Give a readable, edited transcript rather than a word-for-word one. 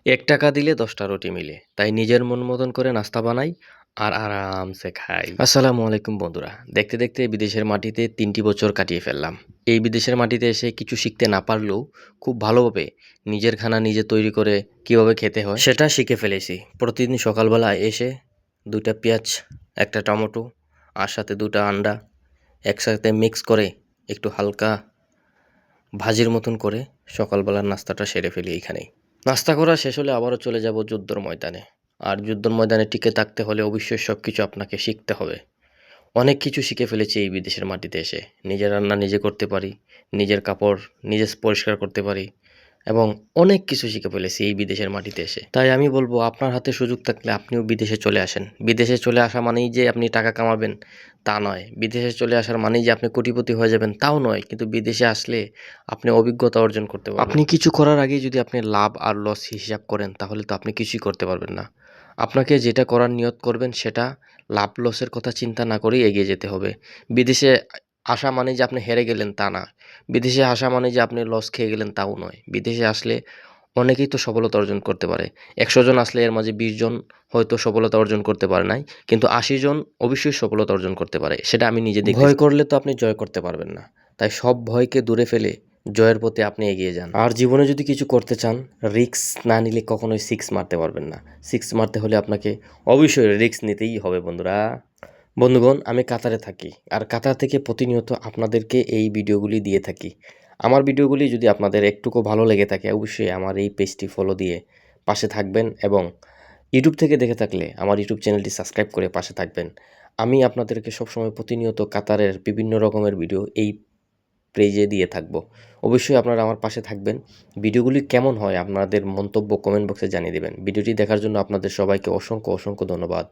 ৳১ দিলে ১০টা রুটি মিলে। তাই নিজের মন মতন করে নাস্তা বানাই আর আরামসে খাই। আসসালামু আলাইকুম বন্ধুরা। দেখতে, দেখতে বিদেশের মাটিতে ৩টি বছর কাটিয়ে ফেললাম। এই বিদেশের মাটিতে এসে কিছু শিখতে না পারলেও খুব ভালোভাবে নিজের খানা নিজে তৈরি করে কীভাবে খেতে হয় সেটা শিখে ফেলেছি। প্রতিদিন সকালবেলা এসে ২টা পেঁয়াজ, ১টা টমেটো আর সাথে ২টা আন্ডা একসাথে মিক্স করে একটু হালকা ভাজির মতন করে সকালবেলার নাস্তাটা সেরে ফেলি এইখানেই। নাস্তা করা শেষ হলে আবারও চলে যাব যুদ্ধর ময়দানে। আর যুদ্ধর ময়দানে টিকে থাকতে হলে অবশ্যই সব কিছু আপনাকে শিখতে হবে। অনেক কিছু শিখে ফেলেছি এই বিদেশের মাটিতে এসে। নিজের রান্না নিজে করতে পারি, নিজের কাপড় নিজে পরিষ্কার করতে পারি এবং অনেক কিছু শিখে ফেলেছি এই বিদেশের মাটিতে এসে। তাই আমি বলবো আপনার হাতে সুযোগ থাকলে আপনিও বিদেশে চলে আসেন। বিদেশে চলে আসা মানেই যে আপনি টাকা কামাবেন তা নয়। বিদেশে চলে আসার মানেই যে আপনি কোটিপতি হয়ে যাবেন তাও নয়। কিন্তু বিদেশে আসলে আপনি অভিজ্ঞতা অর্জন করতে পারবেন। আপনি কিছু করার আগেই যদি আপনি লাভ আর লস হিসাব করেন তাহলে তো আপনি কিছুই করতে পারবেন না। আপনাকে যেটা করার নিয়ত করবেন সেটা লাভ লসের কথা চিন্তা না করেই এগিয়ে যেতে হবে। বিদেশে আসা মানে যে আপনি হেরে গেলেন তা না। বিদেশে আসা মানে যে আপনি লস খেয়ে গেলেন তাও নয়। বিদেশে আসলে অনেকেই তো সফলতা অর্জন করতে পারে। ১০০ জন আসলে এর মাঝে ২০ জন হয়তো সফলতা অর্জন করতে পারে নাই। কিন্তু ৮০ জন অবশ্যই সফলতা অর্জন করতে পারে। সেটা আমি নিজে দেখেছি। ভয় করলে তো আপনি জয় করতে পারবেন না। তাই সব ভয়কে দূরে ফেলে জয়ের পথে আপনি এগিয়ে যান। আর জীবনে যদি কিছু করতে চান, রিস্ক না নিলে কখনোই সিক্স মারতে পারবেন না। সিক্স মারতে হলে আপনাকে অবশ্যই রিস্ক নিতেই হবে বন্ধুরা। বন্ধুগণ, আমি কাতারে থাকি। আর কাতার থেকে প্রতিনিয়ত আপনাদেরকে এই ভিডিওগুলি দিয়ে থাকি। আমার ভিডিওগুলি যদি আপনাদের একটুকু ভালো লেগে থাকে অবশ্যই আমার এই পেজটি ফলো দিয়ে পাশে থাকবেন এবং ইউটিউব থেকে দেখে থাকলে আমার ইউটিউব চ্যানেলটি সাবস্ক্রাইব করে পাশে থাকবেন। আমি আপনাদেরকে সবসময় প্রতিনিয়ত কাতারের বিভিন্ন রকমের ভিডিও এই পেজে দিয়ে থাকবো। অবশ্যই আপনারা আমার পাশে থাকবেন। ভিডিওগুলি কেমন হয় আপনাদের মন্তব্য কমেন্ট বক্সে জানিয়ে দেবেন। ভিডিওটি দেখার জন্য আপনাদের সবাইকে অসংখ্য ধন্যবাদ।